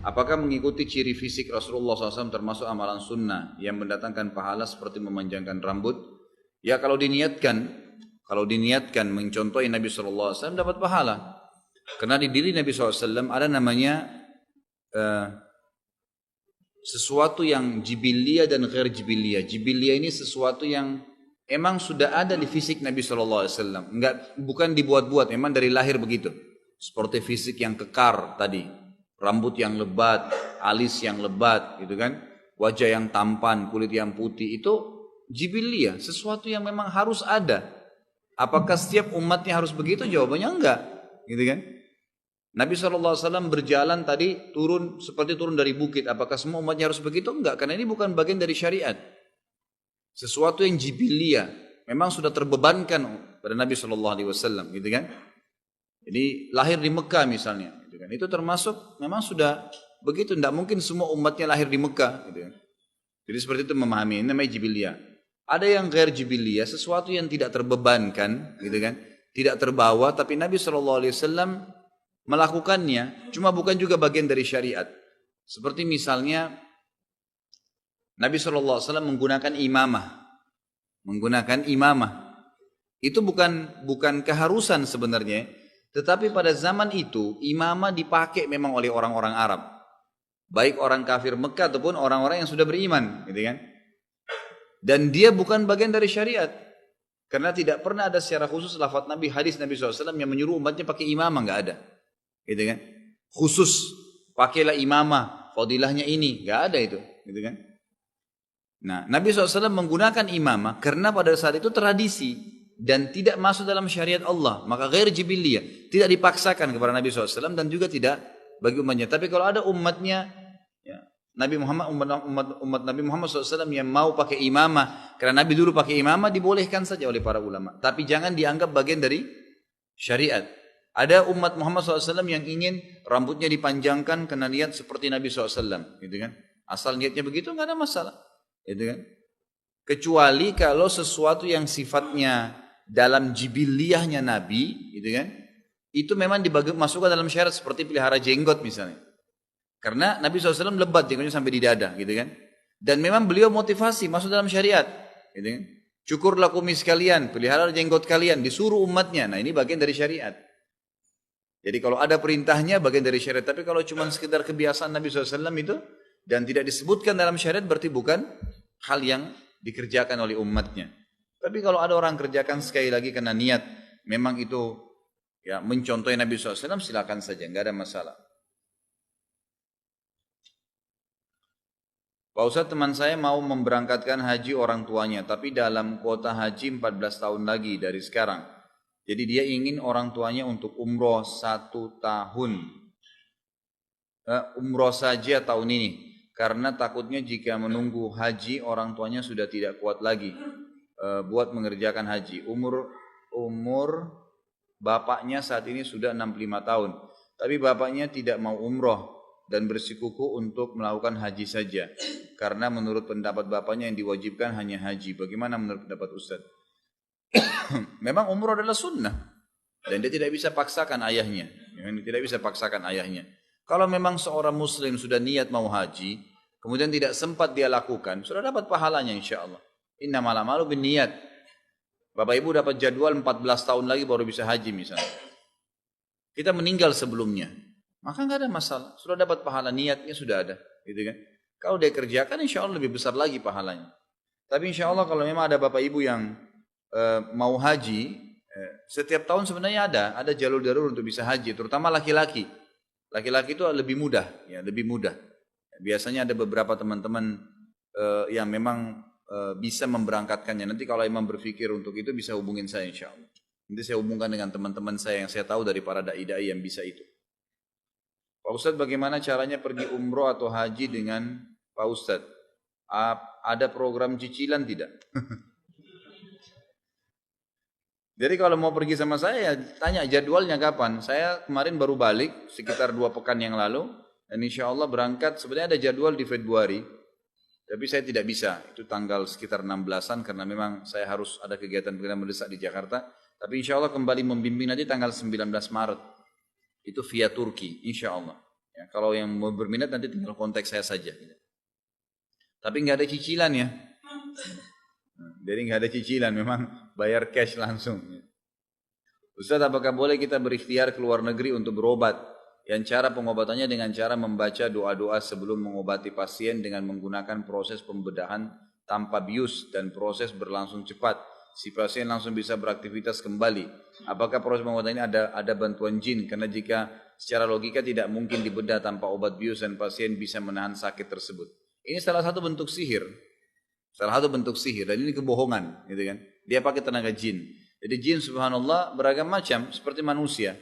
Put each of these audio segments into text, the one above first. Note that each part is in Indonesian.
Apakah mengikuti ciri fisik Rasulullah SAW termasuk amalan sunnah yang mendatangkan pahala seperti memanjangkan rambut? Ya kalau diniatkan mencontohi Nabi SAW dapat pahala. Karena di diri Nabi SAW ada namanya sesuatu yang jibiliyah dan ghair jibiliyah. Jibiliyah ini sesuatu yang emang sudah ada di fisik Nabi SAW. Bukan dibuat-buat, memang dari lahir begitu. Seperti fisik yang kekar tadi, rambut yang lebat, alis yang lebat, gitu kan, wajah yang tampan, kulit yang putih, itu jibiliyah, sesuatu yang memang harus ada. Apakah setiap umatnya harus begitu? Jawabannya enggak, gitu kan. Nabi SAW berjalan tadi seperti turun dari bukit. Apakah semua umatnya harus begitu? Enggak, karena ini bukan bagian dari syariat. Sesuatu yang jibiliyah, memang sudah terbebankan pada Nabi SAW, gitu kan. Jadi lahir di Mekah misalnya, gitu kan. Itu termasuk memang sudah begitu. Tidak mungkin semua umatnya lahir di Mekah, gitu kan. Jadi seperti itu memahami. Ini namanya jibiliyah. Ada yang ghair jibiliyah, sesuatu yang tidak terbebankan, gitu kan, tidak terbawa, tapi Nabi SAW melakukannya, cuma bukan juga bagian dari syariat. Seperti misalnya Nabi SAW menggunakan imamah. Itu bukan keharusan sebenarnya. Tetapi pada zaman itu imamah dipakai memang oleh orang-orang Arab, baik orang kafir Mekah ataupun orang-orang yang sudah beriman, gitu kan. Dan dia bukan bagian dari syariat, karena tidak pernah ada secara khusus lafaz Nabi, hadis Nabi SAW yang menyuruh umatnya pakai imamah, nggak ada, gitu kan. Khusus pakailah imamah, fadilahnya ini, nggak ada itu, gitu kan. Nah, Nabi SAW menggunakan imamah karena pada saat itu tradisi dan tidak masuk dalam syariat Allah, maka ghair jibiliyah, tidak dipaksakan kepada Nabi SAW dan juga tidak bagi umatnya. Tapi kalau ada umatnya, ya, umat Nabi Muhammad SAW yang mau pakai imamah, karena Nabi dulu pakai imamah, dibolehkan saja oleh para ulama. Tapi jangan dianggap bagian dari syariat. Ada umat Muhammad SAW yang ingin rambutnya dipanjangkan karena niat seperti Nabi SAW, gitu kan? Asal niatnya begitu nggak ada masalah, gitu kan? Kecuali kalau sesuatu yang sifatnya dalam jibiliyahnya Nabi, gitu kan, itu memang masukkan dalam syarat, seperti pelihara jenggot misalnya. Karena Nabi SAW lebat jenggotnya sampai di dada, gitu kan. Dan memang beliau motivasi masuk dalam syariat, gitu kan. Cukurlah kumis kalian, pelihara jenggot kalian, disuruh umatnya. Nah, ini bagian dari syariat. Jadi kalau ada perintahnya bagian dari syariat. Tapi kalau cuma sekedar kebiasaan Nabi SAW itu dan tidak disebutkan dalam syariat, berarti bukan hal yang dikerjakan oleh umatnya. Tapi kalau ada orang kerjakan sekali lagi karena niat, memang itu ya mencontohi Nabi SAW, silakan saja, nggak ada masalah. Pak Ustadz, teman saya mau memberangkatkan haji orang tuanya, tapi dalam kuota haji 14 tahun lagi dari sekarang. Jadi dia ingin orang tuanya untuk umroh 1 tahun, umroh saja tahun ini, karena takutnya jika menunggu haji orang tuanya sudah tidak kuat lagi buat mengerjakan haji. Umur bapaknya saat ini sudah 65 tahun, tapi bapaknya tidak mau umroh dan bersikukuh untuk melakukan haji saja, karena menurut pendapat bapaknya yang diwajibkan hanya haji. Bagaimana menurut pendapat Ustaz? Memang umroh adalah sunnah dan dia tidak bisa paksakan ayahnya. Kalau memang seorang muslim sudah niat mau haji, kemudian tidak sempat dia lakukan, sudah dapat pahalanya insya Allah. Innamal a'malu binniyat. Bapak ibu dapat jadwal 14 tahun lagi baru bisa haji misalnya. Kita meninggal sebelumnya, maka nggak ada masalah. Sudah dapat pahala, niatnya sudah ada, gitu kan? Kalau dia kerjakan, insya Allah lebih besar lagi pahalanya. Tapi insya Allah kalau memang ada bapak ibu yang mau haji, setiap tahun sebenarnya ada jalur-jalur untuk bisa haji, terutama laki-laki. Laki-laki itu lebih mudah, ya lebih mudah. Biasanya ada beberapa teman-teman yang memang bisa memberangkatkannya. Nanti kalau imam berpikir untuk itu bisa hubungin saya insya Allah. Nanti saya hubungkan dengan teman-teman saya yang saya tahu dari para dai-dai yang bisa itu. Pak Ustadz, bagaimana caranya pergi umroh atau haji dengan Pak Ustadz? Ada program cicilan tidak? Jadi kalau mau pergi sama saya, tanya jadwalnya kapan. Saya kemarin baru balik sekitar 2 pekan yang lalu, dan insya Allah berangkat. Sebenarnya ada jadwal di Februari, tapi saya tidak bisa. Itu tanggal sekitar 16-an karena memang saya harus ada kegiatan mendesak di Jakarta. Tapi insya Allah kembali membimbing nanti tanggal 19 Maret. Itu via Turki, insya Allah. Ya, kalau yang mau berminat nanti tinggal kontak saya saja. Gitu. Tapi nggak ada cicilan ya. Jadi nggak ada cicilan, memang bayar cash langsung. Ustaz, apakah boleh kita berikhtiar ke luar negeri untuk berobat? Yang cara pengobatannya dengan cara membaca doa-doa sebelum mengobati pasien dengan menggunakan proses pembedahan tanpa bius dan proses berlangsung cepat. Si pasien langsung bisa beraktivitas kembali. Apakah proses pengobatan ini ada bantuan jin? Karena jika secara logika tidak mungkin dibedah tanpa obat bius dan pasien bisa menahan sakit tersebut. Ini salah satu bentuk sihir. Salah satu bentuk sihir dan ini kebohongan, gitu kan? Dia pakai tenaga jin. Jadi jin subhanallah beragam macam seperti manusia.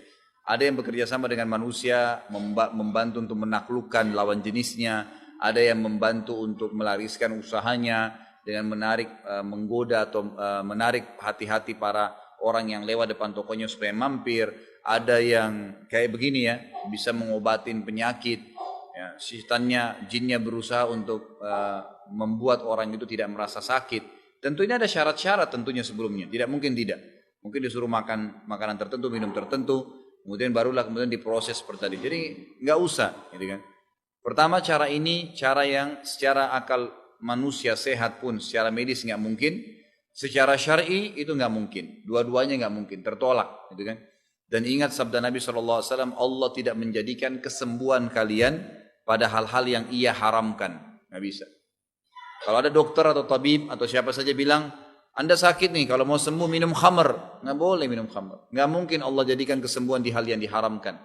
Ada yang bekerja sama dengan manusia membantu untuk menaklukkan lawan jenisnya, ada yang membantu untuk melariskan usahanya dengan menarik menggoda atau menarik hati-hati para orang yang lewat depan tokonya supaya mampir. Ada yang kayak begini ya, bisa mengobatin penyakit. Ya, setannya, jinnya berusaha untuk membuat orang itu tidak merasa sakit. Tentu ini ada syarat-syarat tentunya sebelumnya. Tidak mungkin tidak. Mungkin disuruh makan makanan tertentu, minum tertentu, kemudian barulah kemudian diproses seperti tadi. Jadi nggak usah, gitu kan. Pertama cara ini cara yang secara akal manusia sehat pun secara medis nggak mungkin. Secara syar'i itu nggak mungkin. Dua-duanya nggak mungkin, tertolak, gitu kan. Dan ingat sabda Nabi SAW, Allah tidak menjadikan kesembuhan kalian pada hal-hal yang ia haramkan. Nggak bisa. Kalau ada dokter atau tabib atau siapa saja bilang, Anda sakit nih, kalau mau sembuh minum khamr. Nggak boleh minum khamr. Nggak mungkin Allah jadikan kesembuhan di hal yang diharamkan.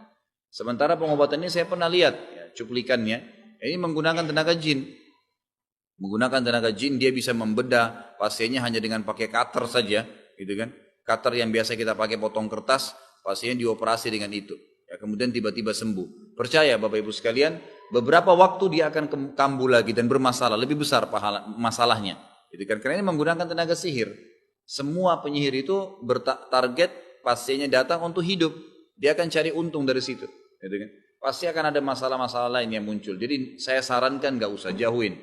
Sementara pengobatan ini saya pernah lihat, ya, cuplikannya. Ini menggunakan tenaga jin. Menggunakan tenaga jin, dia bisa membedah pasiennya hanya dengan pakai cutter saja. Gitu kan. Cutter yang biasa kita pakai potong kertas, pasien dioperasi dengan itu. Ya, kemudian tiba-tiba sembuh. Percaya Bapak Ibu sekalian, beberapa waktu dia akan kambuh lagi dan bermasalah, lebih besar masalahnya. Jadi karena ini menggunakan tenaga sihir. Semua penyihir itu bertarget pasiennya datang untuk hidup. Dia akan cari untung dari situ. Gitu kan? Pasti akan ada masalah-masalah lain yang muncul. Jadi saya sarankan gak usah, jauhin.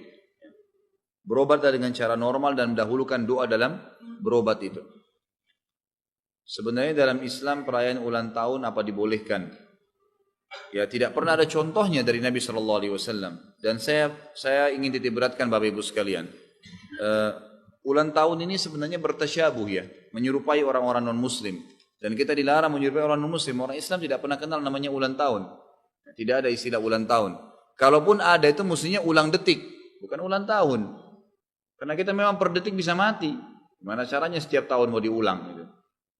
Berobat dengan cara normal dan mendahulukan doa dalam berobat itu. Sebenarnya dalam Islam perayaan ulang tahun apa dibolehkan? Ya tidak pernah ada contohnya dari Nabi SAW. Dan saya ingin titik beratkan Bapak Ibu sekalian. Ulang tahun ini sebenarnya bertasyabuh ya, menyerupai orang-orang non-Muslim. Dan kita dilarang menyerupai orang non-Muslim. Orang Islam tidak pernah kenal namanya ulang tahun. Tidak ada istilah ulang tahun. Kalaupun ada itu mestinya ulang detik, bukan ulang tahun. Karena kita memang per detik bisa mati. Gimana caranya setiap tahun mau diulang? Gitu.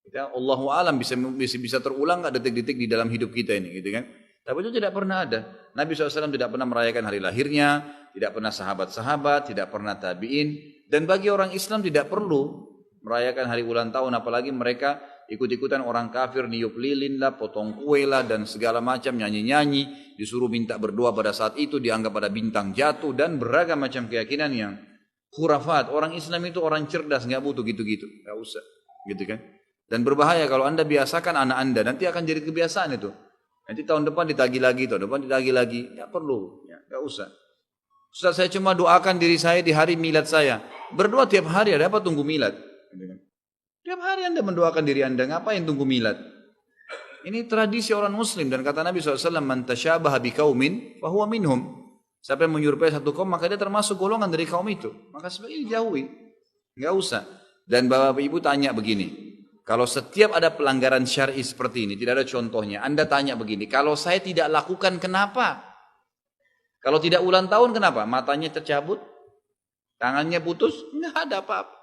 Kita Allahu alam bisa terulang nggak detik-detik di dalam hidup kita ini, gitu kan? Tapi itu tidak pernah ada. Nabi SAW tidak pernah merayakan hari lahirnya, tidak pernah sahabat-sahabat, tidak pernah tabiin. Dan bagi orang Islam tidak perlu merayakan hari ulang tahun, apalagi mereka ikut-ikutan orang kafir, niup lilin lah, potong kue lah, dan segala macam nyanyi-nyanyi, disuruh minta berdoa pada saat itu, dianggap ada bintang jatuh, dan beragam macam keyakinan yang khurafat. Orang Islam itu orang cerdas, nggak butuh gitu-gitu, nggak usah, gitu kan? Dan berbahaya kalau Anda biasakan anak Anda, nanti akan jadi kebiasaan itu. Nanti tahun depan ditagih lagi, tahun depan ditagih lagi. Ya perlu, ya, gak usah. Ustaz, saya cuma doakan diri saya di hari milad saya. Berdoa tiap hari, ada apa tunggu milad? Tiap hari Anda mendoakan diri Anda, ngapain tunggu milad? Ini tradisi orang Muslim dan kata Nabi SAW, man tasyabaha biqaumin fahuwa minhum. Siapa yang menyerupai satu kaum, maka dia termasuk golongan dari kaum itu. Maka sebaiknya dijauhi, gak usah. Dan Bapak Ibu tanya begini. Kalau setiap ada pelanggaran syar'i seperti ini, tidak ada contohnya, Anda tanya begini, kalau saya tidak lakukan kenapa? Kalau tidak ulang tahun kenapa? Matanya tercabut? Tangannya putus? Nggak ada apa-apa.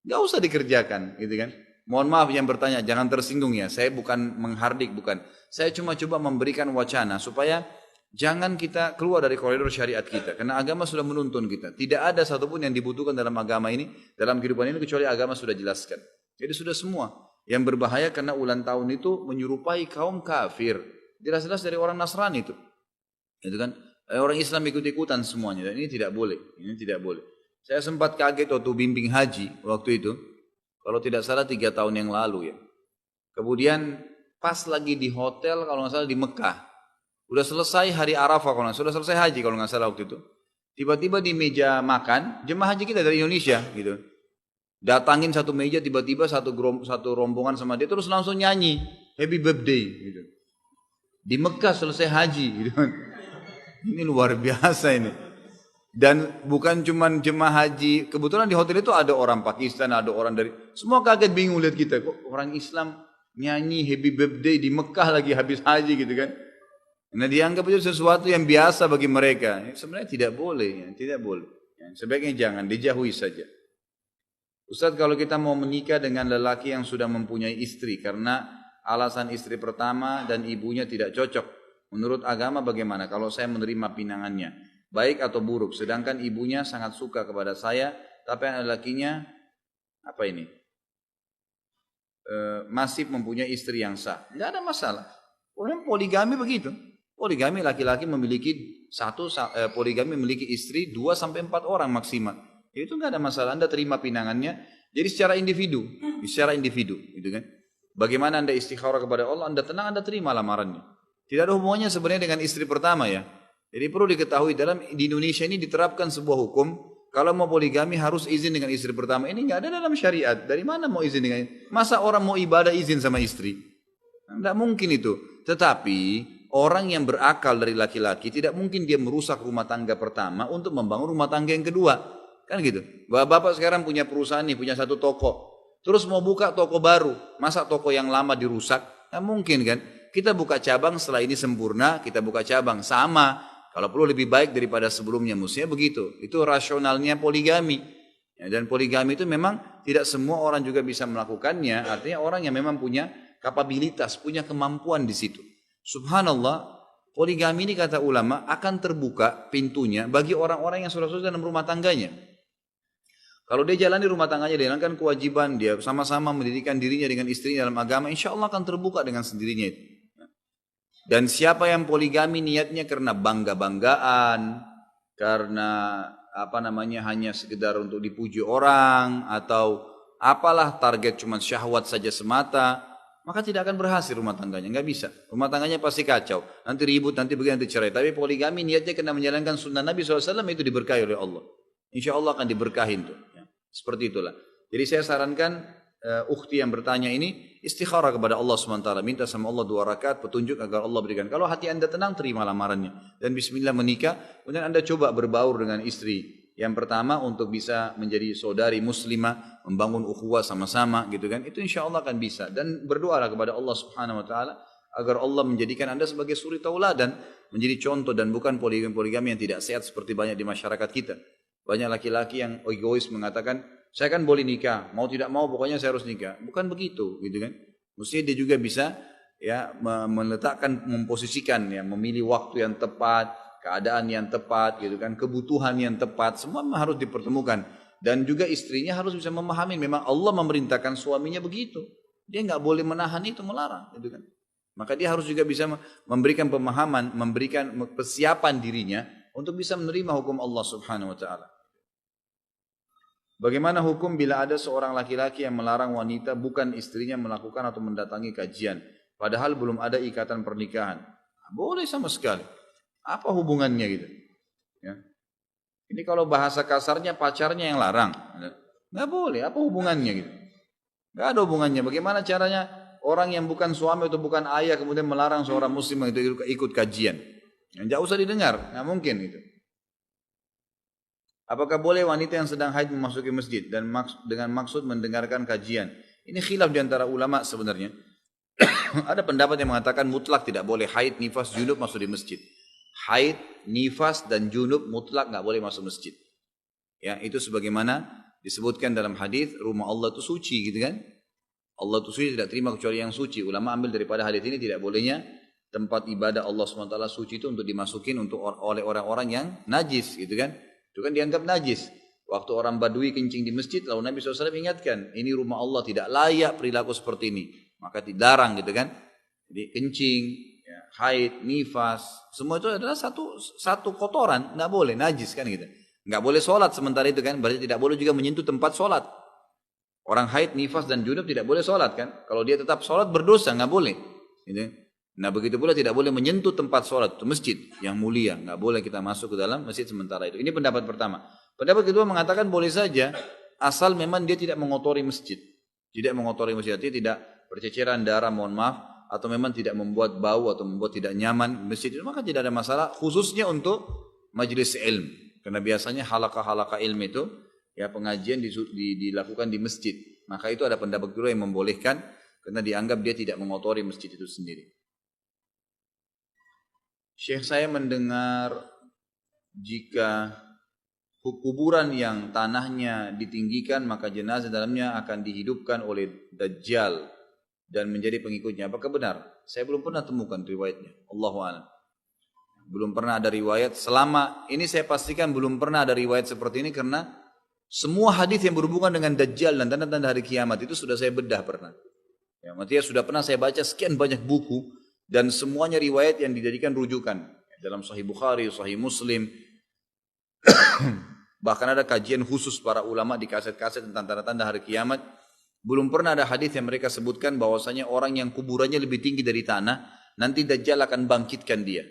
Nggak usah dikerjakan, gitu kan? Mohon maaf yang bertanya, jangan tersinggung ya, saya bukan menghardik, bukan. Saya cuma coba memberikan wacana, supaya jangan kita keluar dari koridor syariat kita, karena agama sudah menuntun kita. Tidak ada satupun yang dibutuhkan dalam agama ini, dalam kehidupan ini, kecuali agama sudah jelaskan. Jadi sudah semua yang berbahaya karena ulang tahun itu menyerupai kaum kafir. Jelas-jelas dari orang Nasrani itu. Itu kan orang Islam ikut-ikutan semuanya dan ini tidak boleh. Ini tidak boleh. Saya sempat kaget waktu bimbing haji waktu itu. Kalau tidak salah 3 tahun yang lalu ya. Kemudian pas lagi di hotel kalau nggak salah di Mekah. Udah selesai hari Arafah kalau nggak salah, sudah selesai haji kalau nggak salah waktu itu. Tiba-tiba di meja makan jemaah haji kita dari Indonesia gitu. Datangin satu meja tiba-tiba satu rombongan sama dia terus langsung nyanyi happy birthday gitu. Di Mekah selesai haji. Gitu kan. Ini luar biasa ini. Dan bukan cuma jemaah haji. Kebetulan di hotel itu ada orang Pakistan, ada orang dari... Semua kaget bingung lihat kita. Kok orang Islam nyanyi happy birthday di Mekah lagi habis haji gitu kan. Nah dianggap itu sesuatu yang biasa bagi mereka. Sebenarnya tidak boleh. Tidak boleh. Sebaiknya jangan, dijauhi saja. Ustaz, kalau kita mau menikah dengan lelaki yang sudah mempunyai istri karena alasan istri pertama dan ibunya tidak cocok. Menurut agama bagaimana kalau saya menerima pinangannya? Baik atau buruk, sedangkan ibunya sangat suka kepada saya, tapi anak lakinya masih mempunyai istri yang sah. Tidak ada masalah. Orang poligami begitu. Poligami laki-laki memiliki poligami memiliki istri 2-4 orang maksimal. Itu tidak ada masalah. Anda terima pinangannya. Jadi secara individu, gitu kan? Bagaimana Anda istikharah kepada Allah, Anda tenang, Anda terima lamarannya. Tidak ada hubungannya sebenarnya dengan istri pertama ya. Jadi perlu diketahui di Indonesia ini diterapkan sebuah hukum, kalau mau poligami harus izin dengan istri pertama. Ini nggak ada dalam syariat. Dari mana mau izin dengan? Masa orang mau ibadah izin sama istri? Tidak mungkin itu. Tetapi orang yang berakal dari laki-laki tidak mungkin dia merusak rumah tangga pertama untuk membangun rumah tangga yang kedua. Kan gitu. Bapak sekarang punya perusahaan nih, punya satu toko. Terus mau buka toko baru. Masa toko yang lama dirusak? Nggak mungkin kan. Kita buka cabang setelah ini sempurna, kita buka cabang. Sama. Kalau perlu lebih baik daripada sebelumnya, mestinya begitu. Itu rasionalnya poligami. Ya, dan poligami itu memang tidak semua orang juga bisa melakukannya. Artinya orang yang memang punya kapabilitas, punya kemampuan di situ. Subhanallah, poligami ini kata ulama akan terbuka pintunya bagi orang-orang yang sudah sukses dalam rumah tangganya. Kalau dia jalani rumah tangganya, dia jalankan kewajiban, dia sama-sama mendirikan dirinya dengan istrinya dalam agama, insya Allah akan terbuka dengan sendirinya itu. Dan siapa yang poligami niatnya karena bangga-banggaan, karena hanya sekedar untuk dipuji orang, atau apalah target cuma syahwat saja semata, maka tidak akan berhasil rumah tangganya, nggak bisa. Rumah tangganya pasti kacau, nanti ribut, nanti begini, nanti cerai. Tapi poligami niatnya karena menjalankan sunnah Nabi SAW, itu diberkahi oleh Allah. Insya Allah akan diberkahin tuh. Ya. Seperti itulah. Jadi saya sarankan ukhti yang bertanya ini istikharah kepada Allah SWT, minta sama Allah 2 rakaat petunjuk agar Allah berikan. Kalau hati Anda tenang, terima lamarannya dan bismillah menikah. Kemudian Anda coba berbaur dengan istri yang pertama untuk bisa menjadi saudari muslimah, membangun ukhuwah sama-sama gitu kan. Itu insya Allah akan bisa. Dan berdoalah kepada Allah Subhanahu wa taala agar Allah menjadikan Anda sebagai suri tauladan, menjadi contoh dan bukan poligami yang tidak sehat seperti banyak di masyarakat kita. Banyak laki-laki yang egois mengatakan, saya kan boleh nikah, mau tidak mau pokoknya saya harus nikah. Bukan begitu, gitu kan? Mestinya dia juga bisa ya meletakkan, memposisikan, ya, memilih waktu yang tepat, keadaan yang tepat, gitu kan? Kebutuhan yang tepat, semua harus dipertemukan. Dan juga istrinya harus bisa memahami, memang Allah memerintahkan suaminya begitu. Dia nggak boleh menahan itu, melarang, gitu kan? Maka dia harus juga bisa memberikan pemahaman, memberikan persiapan dirinya untuk bisa menerima hukum Allah Subhanahu Wa Taala. Bagaimana hukum bila ada seorang laki-laki yang melarang wanita bukan istrinya melakukan atau mendatangi kajian, padahal belum ada ikatan pernikahan? Boleh sama sekali. Apa hubungannya gitu? Ya. Ini kalau bahasa kasarnya pacarnya yang larang, nggak boleh. Apa hubungannya gitu? Nggak ada hubungannya. Bagaimana caranya orang yang bukan suami atau bukan ayah kemudian melarang seorang muslim itu ikut kajian? Yang jauh usah didengar, nggak mungkin gitu. Apakah boleh wanita yang sedang haid memasuki masjid dan dengan maksud mendengarkan kajian? Ini khilaf di antara ulama sebenarnya. Ada pendapat yang mengatakan mutlak tidak boleh haid, nifas, junub masuk di masjid. Haid, nifas dan junub mutlak nggak boleh masuk masjid. Ya, itu sebagaimana disebutkan dalam hadis rumah Allah itu suci gitu kan? Allah itu suci, tidak terima kecuali yang suci. Ulama ambil daripada hadis ini tidak bolehnya tempat ibadah Allah SWT suci itu untuk dimasukin oleh orang-orang yang najis gitu kan? Itu kan dianggap najis. Waktu orang Badui kencing di masjid, lalu Nabi SAW ingatkan, ini rumah Allah, tidak layak perilaku seperti ini. Maka dilarang gitu kan. Jadi kencing, ya, haid, nifas, semua itu adalah satu kotoran, nggak boleh, najis kan gitu. Nggak boleh sholat sementara itu kan, berarti tidak boleh juga menyentuh tempat sholat. Orang haid, nifas dan junub tidak boleh sholat kan. Kalau dia tetap sholat berdosa, nggak boleh. Gitu. Nah begitu pula tidak boleh menyentuh tempat sholat, itu masjid yang mulia. Nggak boleh kita masuk ke dalam masjid sementara itu. Ini pendapat pertama. Pendapat kedua mengatakan boleh saja, asal memang dia tidak mengotori masjid. Tidak mengotori masjid, artinya tidak berceceran darah, mohon maaf. atau memang tidak membuat bau atau membuat tidak nyaman masjid itu, maka tidak ada masalah, khususnya untuk majelis ilmu. Karena biasanya halaqah-halaqah ilmu itu ya pengajian dilakukan di masjid. Maka itu ada pendapat kedua yang membolehkan karena dianggap dia tidak mengotori masjid itu sendiri. Syekh, saya mendengar jika kuburan yang tanahnya ditinggikan maka jenazah dalamnya akan dihidupkan oleh Dajjal dan menjadi pengikutnya. Apakah benar? Saya belum pernah temukan riwayatnya. Allahu a'lam. Belum pernah ada riwayat. Selama ini saya pastikan belum pernah ada riwayat seperti ini karena semua hadis yang berhubungan dengan Dajjal dan tanda-tanda hari kiamat itu sudah saya bedah pernah. Ya, maksudnya sudah pernah saya baca sekian banyak buku dan semuanya riwayat yang dijadikan rujukan dalam Sahih Bukhari, Sahih Muslim. Bahkan ada kajian khusus para ulama di kaset-kaset tentang tanda-tanda hari kiamat. Belum pernah ada hadis yang mereka sebutkan bahwasanya orang yang kuburannya lebih tinggi dari tanah, nanti Dajjal akan bangkitkan dia.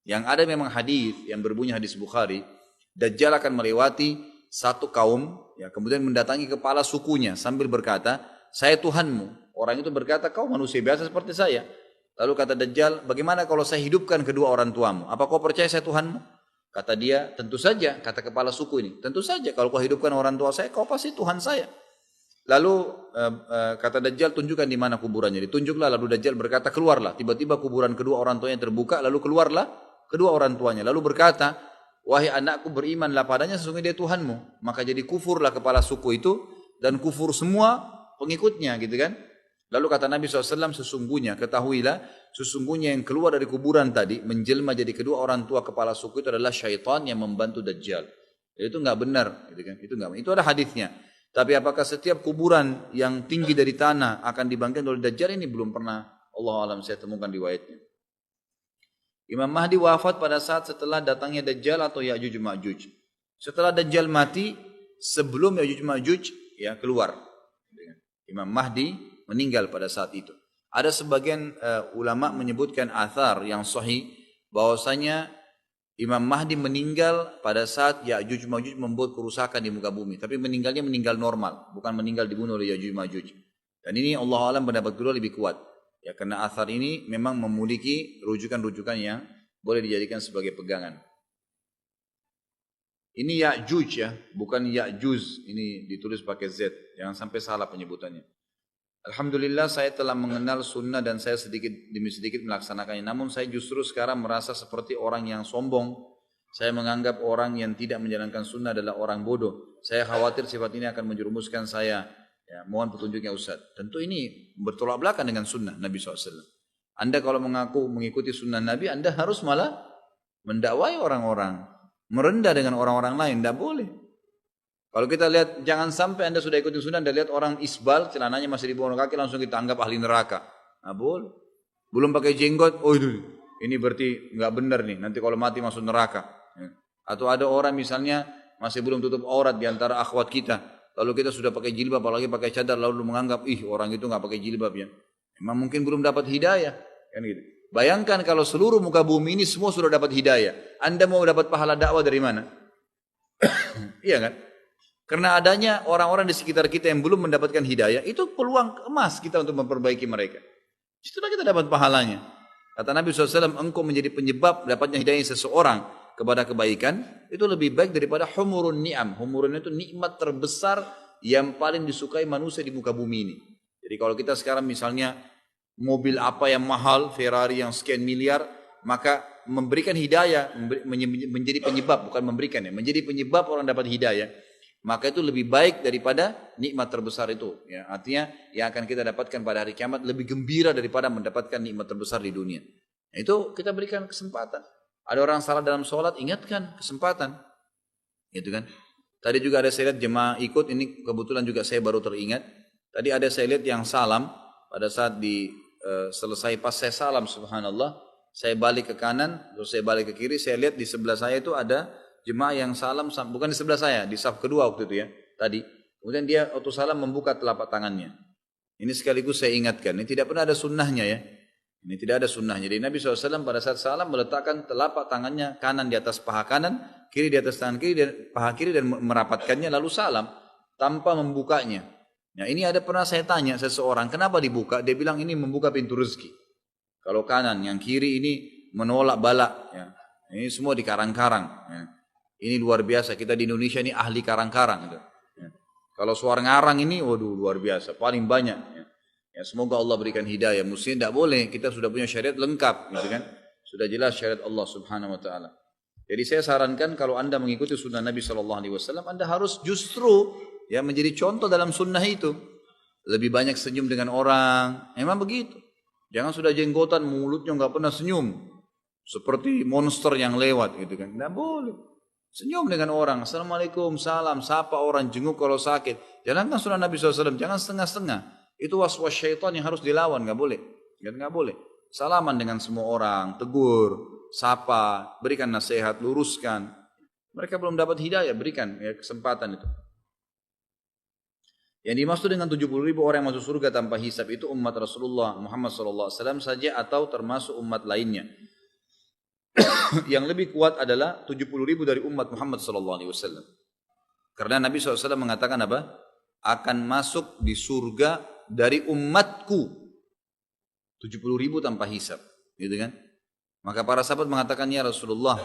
Yang ada memang hadis yang berbunyi hadis Bukhari, Dajjal akan melewati satu kaum, ya, kemudian mendatangi kepala sukunya sambil berkata, saya Tuhanmu. Orang itu berkata, kau manusia biasa seperti saya. Lalu kata Dajjal, bagaimana kalau saya hidupkan kedua orang tuamu? Apa kau percaya saya Tuhanmu? Kata dia, tentu saja, kata kepala suku ini. Tentu saja, kalau kau hidupkan orang tua saya, kau pasti Tuhan saya. Lalu kata Dajjal, tunjukkan di mana kuburannya. Ditunjuklah, lalu Dajjal berkata, keluarlah. Tiba-tiba kuburan kedua orang tuanya terbuka, lalu keluarlah kedua orang tuanya. Lalu berkata, wahai anakku, berimanlah padanya, sesungguhnya dia Tuhanmu. Maka jadi kufurlah kepala suku itu, dan kufur semua pengikutnya, gitu kan. Lalu kata Nabi SAW, sesungguhnya, ketahuilah, sesungguhnya yang keluar dari kuburan tadi, menjelma jadi kedua orang tua kepala suku itu adalah syaitan yang membantu Dajjal. Jadi itu enggak benar, gitu kan? Itu ada hadisnya. Tapi apakah setiap kuburan yang tinggi dari tanah akan dibangkitkan oleh Dajjal, ini belum pernah Allah alam saya temukan riwayatnya. Imam Mahdi wafat pada saat setelah datangnya Dajjal atau Ya'juj Ma'juj. Setelah Dajjal mati, sebelum Ya'juj Ma'juj ya keluar. Imam Mahdi meninggal pada saat itu. Ada sebagian ulama menyebutkan athar yang sahih bahwasanya Imam Mahdi meninggal pada saat Ya'juj Ma'juj membuat kerusakan di muka bumi. Tapi meninggalnya meninggal normal, bukan meninggal dibunuh oleh Ya'juj Ma'juj. Dan ini Allah alam pendapat kedua lebih kuat. Ya, karena athar ini memang memiliki rujukan-rujukan yang boleh dijadikan sebagai pegangan. Ini Ya'juj ya, bukan Ya'juz. Ini ditulis pakai Z. Jangan sampai salah penyebutannya. Alhamdulillah saya telah mengenal sunnah dan saya sedikit demi sedikit melaksanakannya. Namun saya justru sekarang merasa seperti orang yang sombong. Saya menganggap orang yang tidak menjalankan sunnah adalah orang bodoh. Saya khawatir sifat ini akan menjerumuskan saya. Ya, mohon petunjuknya Ustaz. Tentu ini bertolak belakang dengan sunnah Nabi SAW. Anda kalau mengaku mengikuti sunnah Nabi, Anda harus malah mendakwai orang-orang. Merendah dengan orang-orang lain, tidak boleh. Kalau kita lihat, jangan sampai Anda sudah ikuti sunnah, Anda lihat orang isbal, celananya masih di bawah kaki, langsung kita anggap ahli neraka. Nah, boleh. Belum pakai jenggot, oh ini berarti nggak benar nih, nanti kalau mati masuk neraka. Atau ada orang misalnya masih belum tutup aurat di antara akhwat kita, lalu kita sudah pakai jilbab, apalagi pakai cadar, lalu menganggap, orang itu nggak pakai jilbab ya. Memang mungkin belum dapat hidayah, kan gitu. Bayangkan kalau seluruh muka bumi ini semua sudah dapat hidayah, Anda mau dapat pahala dakwah dari mana? Iya kan? Karena adanya orang-orang di sekitar kita yang belum mendapatkan hidayah, itu peluang emas kita untuk memperbaiki mereka. Situlah kita dapat pahalanya. Kata Nabi SAW, engkau menjadi penyebab dapatnya hidayah seseorang kepada kebaikan, itu lebih baik daripada humurun ni'am. Humurun itu nikmat terbesar yang paling disukai manusia di muka bumi ini. Jadi kalau kita sekarang misalnya mobil apa yang mahal, Ferrari yang sekian miliar, maka memberikan hidayah, menjadi penyebab, bukan memberikan ya, menjadi penyebab orang dapat hidayah. Maka itu lebih baik daripada nikmat terbesar itu. Ya, artinya yang akan kita dapatkan pada hari kiamat lebih gembira daripada mendapatkan nikmat terbesar di dunia. Nah, itu kita berikan kesempatan. Ada orang salah dalam sholat, ingatkan kesempatan. Gitu kan. Tadi juga ada saya lihat jemaah ikut, ini kebetulan juga saya baru teringat. Tadi ada saya lihat yang salam, pada saat selesai pas saya salam, subhanallah, saya balik ke kanan, terus saya balik ke kiri, saya lihat di sebelah saya itu ada jemaah yang salam, bukan di sebelah saya, di saf kedua waktu itu ya, tadi. Kemudian dia waktu salam membuka telapak tangannya. Ini sekaligus saya ingatkan, ini tidak pernah ada sunnahnya ya. Ini tidak ada sunnahnya. Jadi Nabi SAW pada saat salam meletakkan telapak tangannya kanan di atas paha kanan, kiri di atas tangan kiri, dan paha kiri dan merapatkannya lalu salam tanpa membukanya. Nah ini ada pernah saya tanya seseorang, kenapa dibuka? Dia bilang ini membuka pintu rezeki. Kalau kanan, yang kiri ini menolak bala. Ya. Ini semua di karang-karang. Ya. Ini luar biasa. Kita di Indonesia ini ahli karang-karang. Gitu. Ya. Kalau suara ngarang ini, waduh luar biasa. Paling banyak. Ya. Ya, semoga Allah berikan hidayah. Mestinya tidak boleh. Kita sudah punya syariat lengkap. Gitu kan? Sudah jelas syariat Allah subhanahu wa ta'ala. Jadi saya sarankan kalau anda mengikuti sunnah Nabi SAW, anda harus justru ya menjadi contoh dalam sunnah itu. Lebih banyak senyum dengan orang. Memang begitu. Jangan sudah jenggotan, mulutnya nggak pernah senyum. Seperti monster yang lewat gitu kan. Nggak boleh. Senyum dengan orang. Assalamualaikum, salam, sapa orang, jenguk kalau sakit. Jalankan sunnah Nabi SAW, jangan setengah-setengah. Itu was-was syaitan yang harus dilawan, nggak boleh. Nggak boleh. Salaman dengan semua orang, tegur, sapa, berikan nasihat, luruskan. Mereka belum dapat hidayah, berikan ya, kesempatan itu. Yang dimaksud dengan 70.000 orang yang masuk surga tanpa hisab itu umat Rasulullah Muhammad SAW saja atau termasuk umat lainnya. Yang lebih kuat adalah 70.000 dari umat Muhammad SAW. Karena Nabi SAW mengatakan apa? Akan masuk di surga dari umatku 70.000 tanpa hisab, gitu kan? Maka para sahabat mengatakan ya Rasulullah,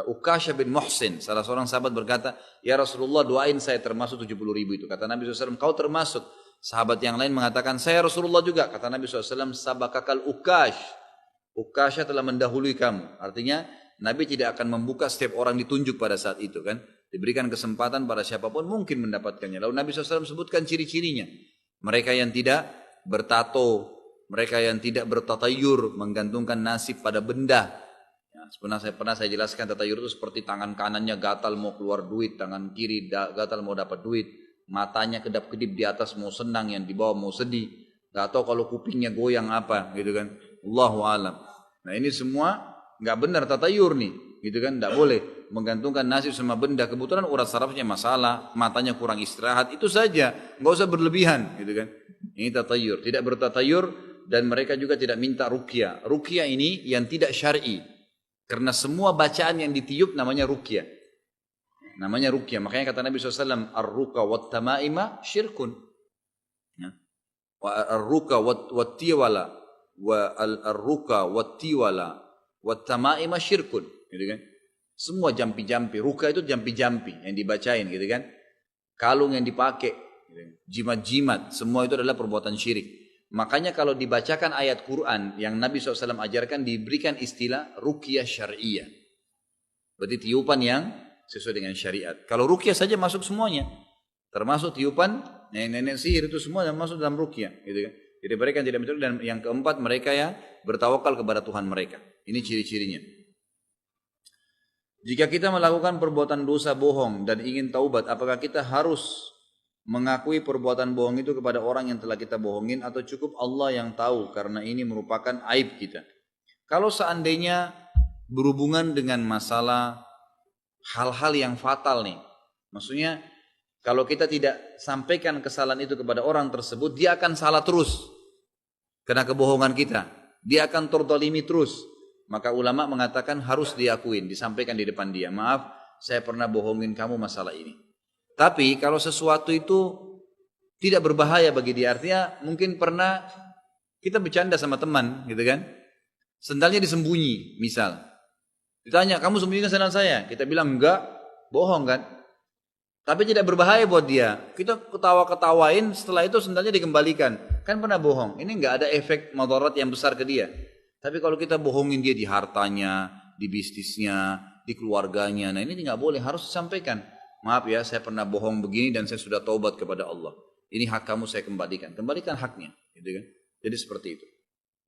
Ukasha bin Muhsin, salah seorang sahabat berkata, ya Rasulullah doain saya termasuk 70.000 itu. Kata Nabi SAW, kau termasuk. Sahabat yang lain mengatakan, saya Rasulullah juga. Kata Nabi SAW, sabakakal Ukash. Ukasha telah mendahului kamu. Artinya Nabi tidak akan membuka setiap orang ditunjuk pada saat itu kan. Diberikan kesempatan pada siapapun mungkin mendapatkannya. Lalu Nabi SAW sebutkan ciri-cirinya. Mereka yang tidak bertato, mereka yang tidak bertatayur, menggantungkan nasib pada benda. Ya, pernah saya jelaskan tatayur itu seperti tangan kanannya gatal mau keluar duit, tangan kiri gatal mau dapat duit, matanya kedap-kedip di atas mau senang, yang di bawah mau sedih. Gak tahu kalau kupingnya goyang apa, gitu kan. Allahu alam. Nah ini semua nggak benar tatayur nih, gitu kan. Nggak boleh menggantungkan nasib sama benda. Kebetulan urat sarafnya masalah, matanya kurang istirahat, itu saja, nggak usah berlebihan, gitu kan. Ini tatayur, tidak bertatayur, dan mereka juga tidak minta ruqyah. Ruqyah ini yang tidak syar'i, karena semua bacaan yang ditiup namanya ruqyah. Namanya ruqyah. Makanya kata Nabi SAW, ar-ruqa wat-tama'ima syirkun. Ya. Ar-ruqa wat-tiwala wa al-ruqa wat-tiwala wat-tama'ima syirkun, gitu kan? Semua jampi-jampi, ruqa itu jampi-jampi yang dibacain, gitu kan? Kalung yang dipakai, gitu. Jimat-jimat, semua itu adalah perbuatan syirik. Makanya kalau dibacakan ayat Quran yang Nabi SAW ajarkan diberikan istilah ruqyah syariah. Berarti tiupan yang sesuai dengan syariat. Kalau ruqyah saja masuk semuanya, termasuk tiupan nenek-nenek sihir itu semua yang masuk dalam ruqyah, gitu kan? Jadi mereka yang tidak mencuri, dan yang keempat mereka yang bertawakal kepada Tuhan mereka. Ini ciri-cirinya. Jika kita melakukan perbuatan dosa bohong dan ingin taubat, apakah kita harus mengakui perbuatan bohong itu kepada orang yang telah kita bohongin, atau cukup Allah yang tahu karena ini merupakan aib kita? Kalau seandainya berhubungan dengan masalah hal-hal yang fatal nih, maksudnya kalau kita tidak sampaikan kesalahan itu kepada orang tersebut, dia akan salah terus. Karena kebohongan kita, dia akan terzalimi terus. Maka ulama mengatakan harus diakuin, disampaikan di depan dia. Maaf, saya pernah bohongin kamu masalah ini. Tapi kalau sesuatu itu tidak berbahaya bagi dia, artinya mungkin pernah kita bercanda sama teman, gitu kan? Sendalnya disembunyi, misal. Ditanya, kamu sembunyikan sendal saya? Kita bilang enggak, bohong kan? Tapi tidak berbahaya buat dia. Kita ketawa-ketawain, setelah itu sendalnya dikembalikan. Kan pernah bohong. Ini enggak ada efek mudarat yang besar ke dia. Tapi kalau kita bohongin dia di hartanya, di bisnisnya, di keluarganya, nah ini enggak boleh, harus disampaikan. Maaf ya, saya pernah bohong begini dan saya sudah taubat kepada Allah. Ini hak kamu saya kembalikan. Kembalikan haknya, gitu kan? Jadi seperti itu.